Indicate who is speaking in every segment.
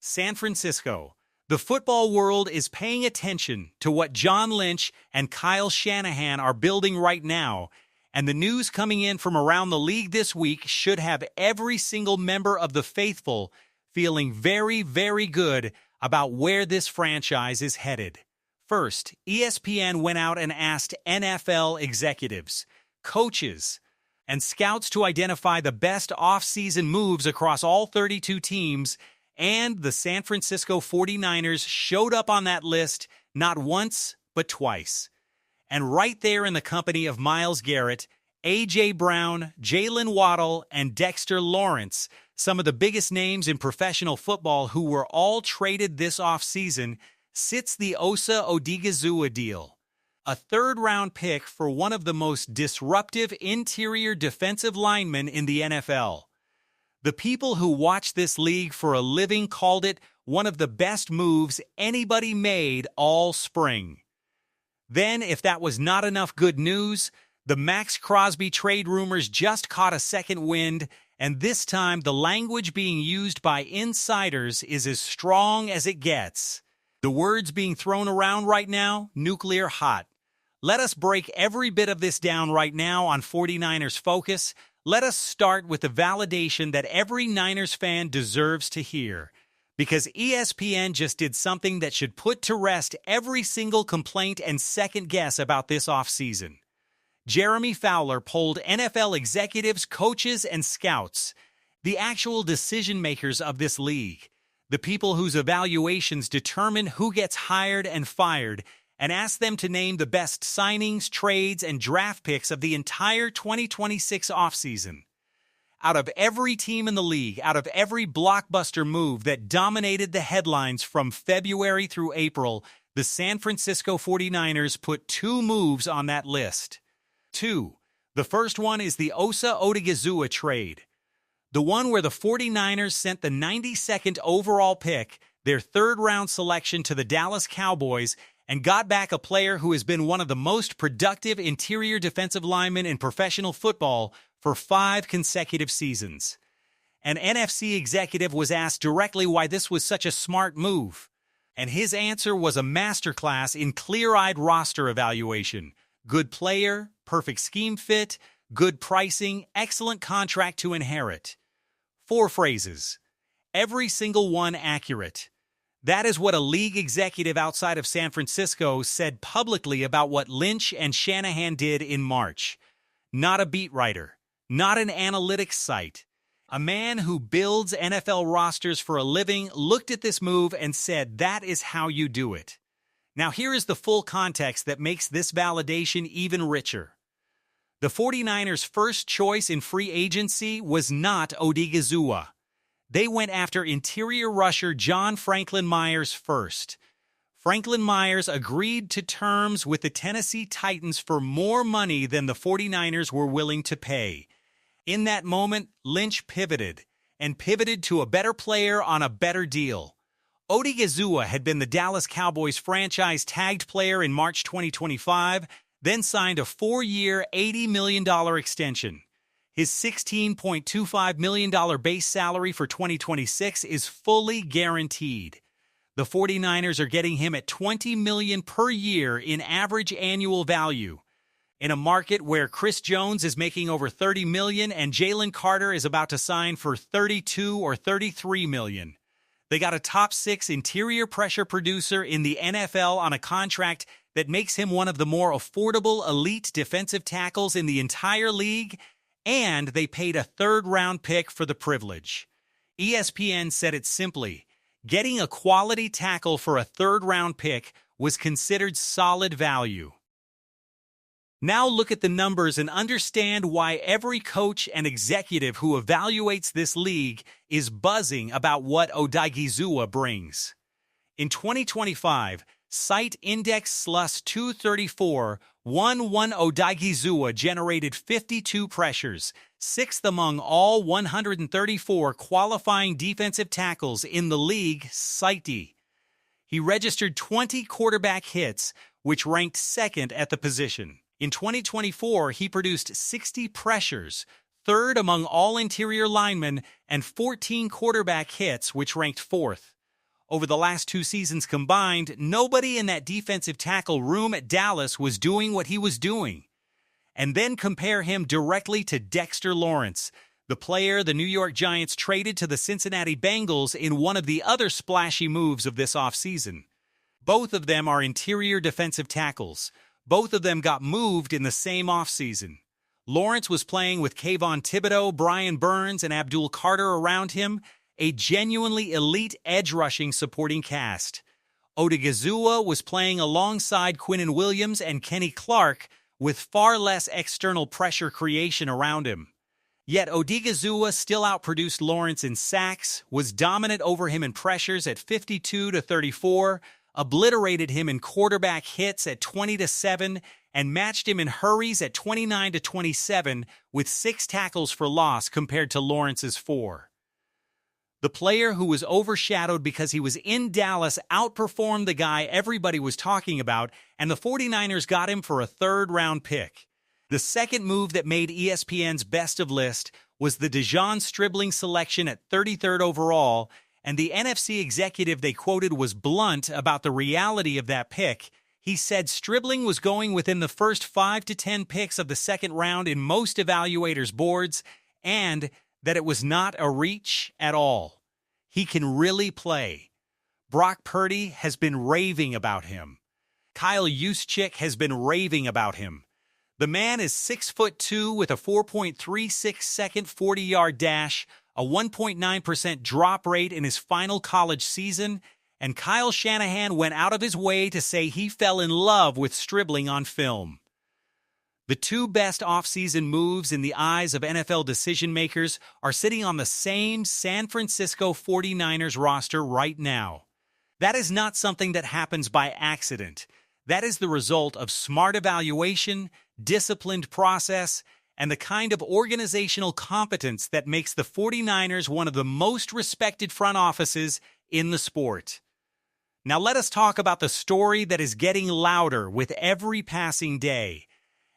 Speaker 1: San Francisco. The football world is paying attention to what John Lynch and Kyle Shanahan are building right now, and the news coming in from around the league this week should have every single member of the faithful feeling very, very good about where this franchise is headed. First, ESPN went out and asked NFL executives, coaches, and scouts to identify the best offseason moves across all 32 teams, and the San Francisco 49ers showed up on that list not once, but twice. And right there in the company of Myles Garrett, A.J. Brown, Jalen Waddle, and Dexter Lawrence, some of the biggest names in professional football who were all traded this offseason, sits the Osa Odighizuwa deal. A third-round pick for one of the most disruptive interior defensive linemen in the NFL. The people who watch this league for a living called it one of the best moves anybody made all spring. Then, if that was not enough good news, the Max Crosby trade rumors just caught a second wind, and this time the language being used by insiders is as strong as it gets. The words being thrown around right now, nuclear hot. Let us break every bit of this down right now on 49ers Focus. Let us start with the validation that every Niners fan deserves to hear. Because ESPN just did something that should put to rest every single complaint and second guess about this offseason. Jeremy Fowler polled NFL executives, coaches, and scouts, the actual decision-makers of this league, the people whose evaluations determine who gets hired and fired, and asked them to name the best signings, trades, and draft picks of the entire 2026 offseason. Out of every team in the league, out of every blockbuster move that dominated the headlines from February through April, the San Francisco 49ers put two moves on that list. Two. The first one is the Osa Odighizuwa trade. The one where the 49ers sent the 92nd overall pick, their third-round selection, to the Dallas Cowboys and got back a player who has been one of the most productive interior defensive linemen in professional football for 5 consecutive seasons. An NFC executive was asked directly why this was such a smart move, and his answer was a masterclass in clear-eyed roster evaluation. Good player, perfect scheme fit, good pricing, excellent contract to inherit. 4 phrases. Every single one accurate. That is what a league executive outside of San Francisco said publicly about what Lynch and Shanahan did in March. Not a beat writer, not an analytics site. A man who builds NFL rosters for a living looked at this move and said, that is how you do it. Now here is the full context that makes this validation even richer. The 49ers' first choice in free agency was not Odighizuwa. They went after interior rusher John Franklin Myers first. Franklin Myers agreed to terms with the Tennessee Titans for more money than the 49ers were willing to pay. In that moment, Lynch pivoted to a better player on a better deal. Odighizuwa had been the Dallas Cowboys franchise tagged player in March 2025, then signed a 4-year, $80 million extension. His $16.25 million base salary for 2026 is fully guaranteed. The 49ers are getting him at $20 million per year in average annual value. In a market where Chris Jones is making over $30 million and Jalen Carter is about to sign for $32 or $33 million. They got a top 6 interior pressure producer in the NFL on a contract that makes him one of the more affordable elite defensive tackles in the entire league, and they paid a third-round pick for the privilege. ESPN said it simply, getting a quality tackle for a third-round pick was considered solid value. Now look at the numbers and understand why every coach and executive who evaluates this league is buzzing about what Odighizuwa brings. In 2025, Site Index Slus 234 1-1 Odighizuwa generated 52 pressures, 6th among all 134 qualifying defensive tackles in the league. Site. He registered 20 quarterback hits, which ranked 2nd at the position. In 2024, he produced 60 pressures, 3rd among all interior linemen, and 14 quarterback hits, which ranked 4th. Over the last 2 seasons combined, nobody in that defensive tackle room at Dallas was doing what he was doing. And then compare him directly to Dexter Lawrence, the player the New York Giants traded to the Cincinnati Bengals in one of the other splashy moves of this offseason. Both of them are interior defensive tackles. Both of them got moved in the same offseason. Lawrence was playing with Kayvon Thibodeau, Brian Burns, and Abdul Carter around him, a genuinely elite edge-rushing supporting cast. Odighizuwa was playing alongside Quinnen Williams and Kenny Clark with far less external pressure creation around him. Yet Odighizuwa still outproduced Lawrence in sacks, was dominant over him in pressures at 52-34, obliterated him in quarterback hits at 20-7, and matched him in hurries at 29-27 with 6 tackles for loss compared to Lawrence's 4. The player who was overshadowed because he was in Dallas outperformed the guy everybody was talking about, and the 49ers got him for a 3rd-round pick. The second move that made ESPN's best of list was the Dejon Stribling selection at 33rd overall, and the NFC executive they quoted was blunt about the reality of that pick. He said Stribling was going within the first 5 to 10 picks of the 2nd round in most evaluators' boards, and that it was not a reach at all. He can really play. Brock Purdy has been raving about him. Kyle Juszczyk has been raving about him. The man is 6'2" with a 4.36 second 40-yard dash, a 1.9% drop rate in his final college season, and Kyle Shanahan went out of his way to say he fell in love with Stribling on film. The 2 best offseason moves in the eyes of NFL decision-makers are sitting on the same San Francisco 49ers roster right now. That is not something that happens by accident. That is the result of smart evaluation, disciplined process, and the kind of organizational competence that makes the 49ers one of the most respected front offices in the sport. Now let us talk about the story that is getting louder with every passing day.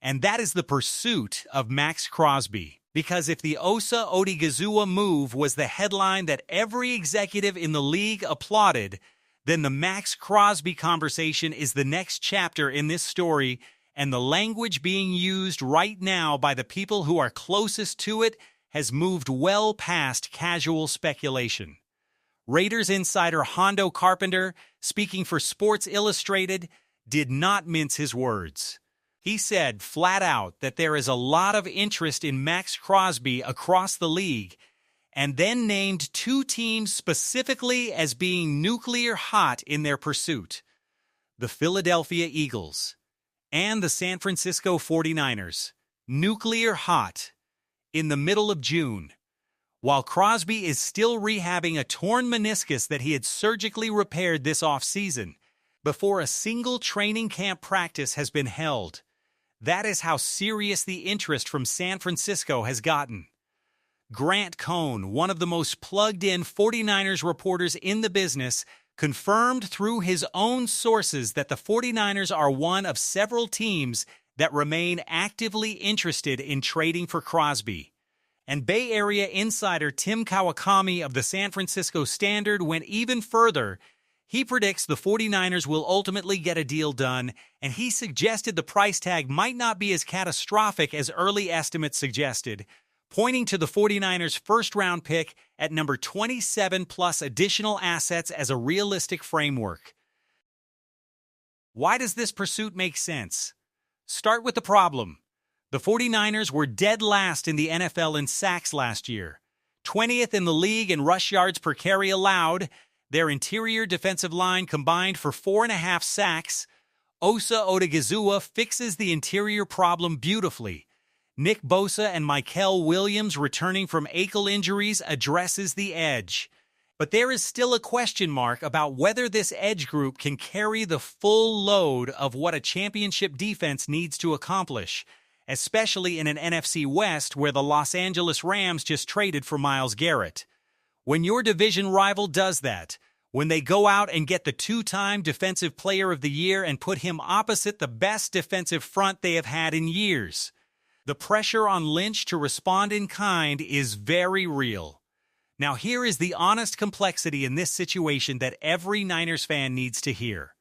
Speaker 1: And that is the pursuit of Max Crosby. Because if the Osa Odighizuwa move was the headline that every executive in the league applauded, then the Max Crosby conversation is the next chapter in this story, and the language being used right now by the people who are closest to it has moved well past casual speculation. Raiders insider Hondo Carpenter, speaking for Sports Illustrated, did not mince his words. He said flat out that there is a lot of interest in Max Crosby across the league, and then named 2 teams specifically as being nuclear hot in their pursuit: the Philadelphia Eagles and the San Francisco 49ers. Nuclear hot in the middle of June, while Crosby is still rehabbing a torn meniscus that he had surgically repaired this offseason, before a single training camp practice has been held. That is how serious the interest from San Francisco has gotten. Grant Cohn, one of the most plugged-in 49ers reporters in the business, confirmed through his own sources that the 49ers are one of several teams that remain actively interested in trading for Crosby. And Bay Area insider Tim Kawakami of the San Francisco Standard went even further. He predicts the 49ers will ultimately get a deal done, and he suggested the price tag might not be as catastrophic as early estimates suggested, pointing to the 49ers' first-round pick at number 27 plus additional assets as a realistic framework. Why does this pursuit make sense? Start with the problem. The 49ers were dead last in the NFL in sacks last year, 20th in the league in rush yards per carry allowed. Their interior defensive line combined for 4.5 sacks. Osa Odighizuwa fixes the interior problem beautifully. Nick Bosa and Mykel Williams returning from ankle injuries addresses the edge. But there is still a question mark about whether this edge group can carry the full load of what a championship defense needs to accomplish, especially in an NFC West where the Los Angeles Rams just traded for Myles Garrett. When your division rival does that, when they go out and get the 2-time Defensive Player of the Year and put him opposite the best defensive front they have had in years, the pressure on Lynch to respond in kind is very real. Now here is the honest complexity in this situation that every Niners fan needs to hear.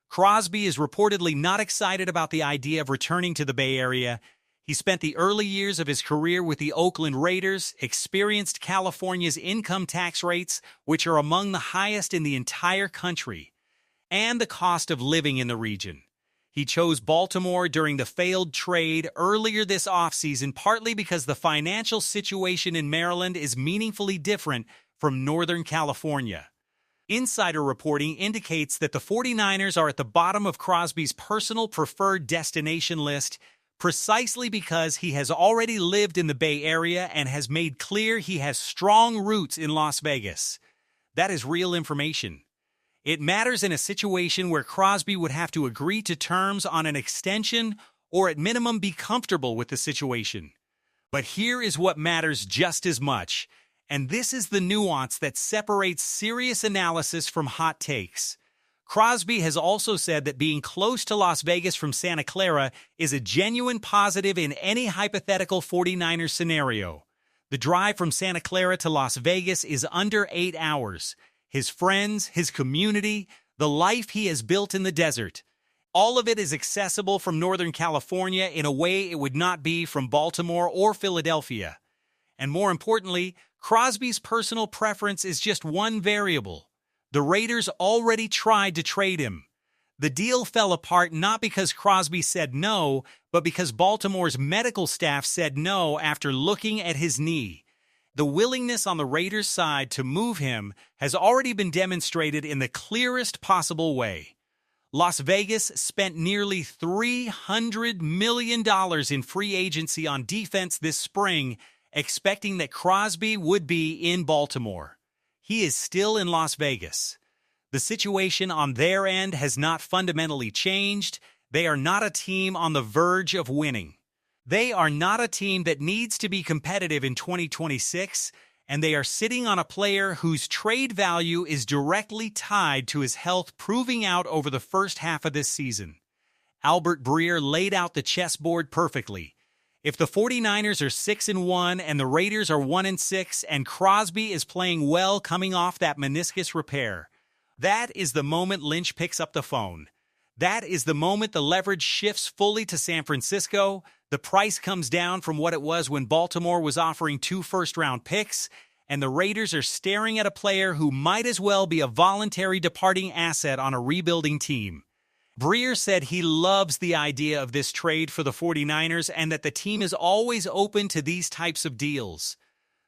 Speaker 1: Crosby is reportedly not excited about the idea of returning to the Bay Area. He spent the early years of his career with the Oakland Raiders, experienced California's income tax rates, which are among the highest in the entire country, and the cost of living in the region. He chose Baltimore during the failed trade earlier this offseason, partly because the financial situation in Maryland is meaningfully different from Northern California. Insider reporting indicates that the 49ers are at the bottom of Crosby's personal preferred destination list precisely because he has already lived in the Bay Area and has made clear he has strong roots in Las Vegas. That is real information. It matters in a situation where Crosby would have to agree to terms on an extension or at minimum be comfortable with the situation. But here is what matters just as much, and this is the nuance that separates serious analysis from hot takes. Crosby has also said that being close to Las Vegas from Santa Clara is a genuine positive in any hypothetical 49ers scenario. The drive from Santa Clara to Las Vegas is under 8 hours. His friends, his community, the life he has built in the desert. All of it is accessible from Northern California in a way it would not be from Baltimore or Philadelphia. And more importantly, Crosby's personal preference is just one variable. The Raiders already tried to trade him. The deal fell apart not because Crosby said no, but because Baltimore's medical staff said no after looking at his knee. The willingness on the Raiders' side to move him has already been demonstrated in the clearest possible way. Las Vegas spent nearly $300 million in free agency on defense this spring, expecting that Crosby would be in Baltimore. He is still in Las Vegas. The situation on their end has not fundamentally changed. They are not a team on the verge of winning. They are not a team that needs to be competitive in 2026, and they are sitting on a player whose trade value is directly tied to his health proving out over the first half of this season. Albert Breer laid out the chessboard perfectly. If the 49ers are 6-1 and the Raiders are 1-6 and Crosby is playing well coming off that meniscus repair, that is the moment Lynch picks up the phone. That is the moment the leverage shifts fully to San Francisco. The price comes down from what it was when Baltimore was offering 2 first-round picks, and the Raiders are staring at a player who might as well be a voluntary departing asset on a rebuilding team. Breer said he loves the idea of this trade for the 49ers and that the team is always open to these types of deals.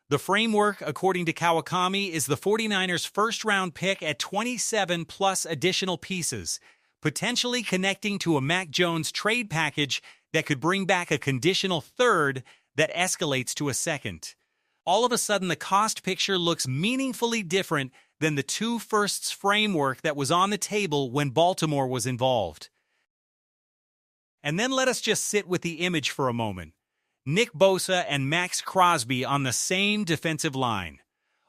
Speaker 1: The framework, according to Kawakami, is the 49ers' first-round pick at 27 plus additional pieces, potentially connecting to a Mac Jones trade package that could bring back a conditional third that escalates to a second. All of a sudden, the cost picture looks meaningfully different than the 2 firsts framework that was on the table when Baltimore was involved. And then let us just sit with the image for a moment. Nick Bosa and Max Crosby on the same defensive line.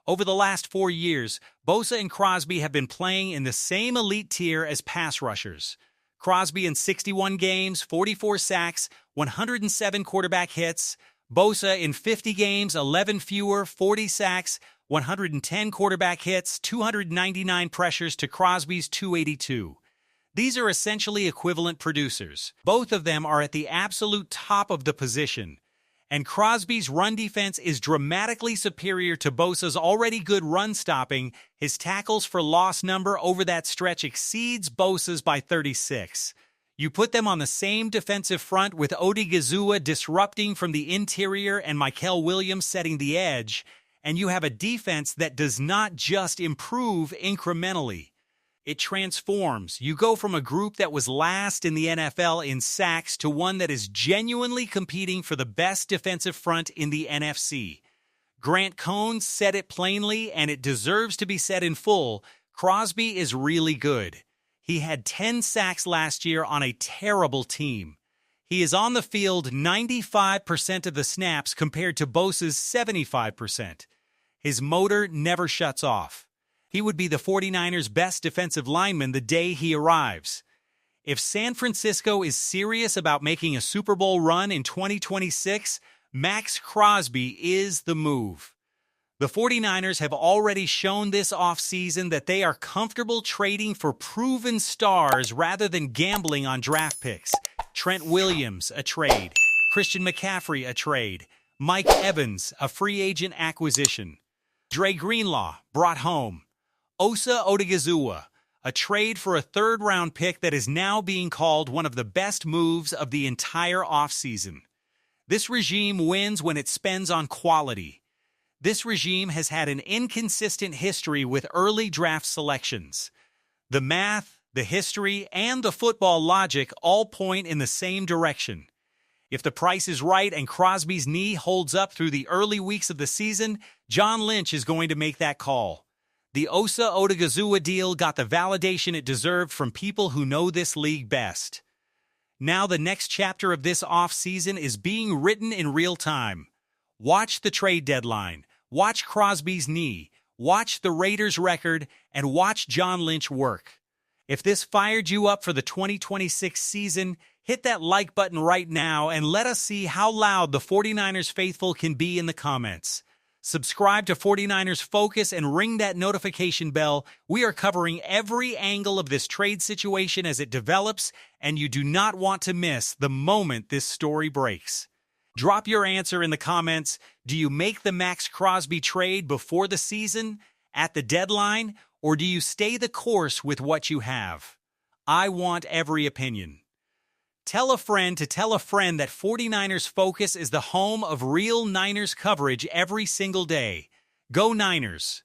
Speaker 1: Over the last 4 years, Bosa and Crosby have been playing in the same elite tier as pass rushers. Crosby in 61 games, 44 sacks, 107 quarterback hits. Bosa in 50 games, 11 fewer, 40 sacks, 110 quarterback hits, 299 pressures to Crosby's 282. These are essentially equivalent producers. Both of them are at the absolute top of the position. And Crosby's run defense is dramatically superior to Bosa's already good run stopping. His tackles for loss number over that stretch exceeds Bosa's by 36. You put them on the same defensive front with Odighizuwa disrupting from the interior and Mykel Williams setting the edge, and you have a defense that does not just improve incrementally. It transforms. You go from a group that was last in the NFL in sacks to one that is genuinely competing for the best defensive front in the NFC. Grant Cohn said it plainly, and it deserves to be said in full. Crosby is really good. He had 10 sacks last year on a terrible team. He is on the field 95% of the snaps compared to Bosa's 75%. His motor never shuts off. He would be the 49ers' best defensive lineman the day he arrives. If San Francisco is serious about making a Super Bowl run in 2026, Max Crosby is the move. The 49ers have already shown this offseason that they are comfortable trading for proven stars rather than gambling on draft picks. Trent Williams, a trade. Christian McCaffrey, a trade. Mike Evans, a free agent acquisition. Dre Greenlaw, brought home. Osa Odighizuwa, a trade for a third-round pick that is now being called one of the best moves of the entire offseason. This regime wins when it spends on quality. This regime has had an inconsistent history with early draft selections. The math, the history, and the football logic all point in the same direction. If the price is right and Crosby's knee holds up through the early weeks of the season, John Lynch is going to make that call. The Osa Odighizuwa deal got the validation it deserved from people who know this league best. Now the next chapter of this offseason is being written in real time. Watch the trade deadline. Watch Crosby's knee, watch the Raiders' record, and watch John Lynch work. If this fired you up for the 2026 season, hit that like button right now and let us see how loud the 49ers faithful can be in the comments. Subscribe to 49ers Focus and ring that notification bell. We are covering every angle of this trade situation as it develops, and you do not want to miss the moment this story breaks. Drop your answer in the comments. Do you make the Max Crosby trade before the season, at the deadline, or do you stay the course with what you have? I want every opinion. Tell a friend to tell a friend that 49ers Focus is the home of real Niners coverage every single day. Go Niners!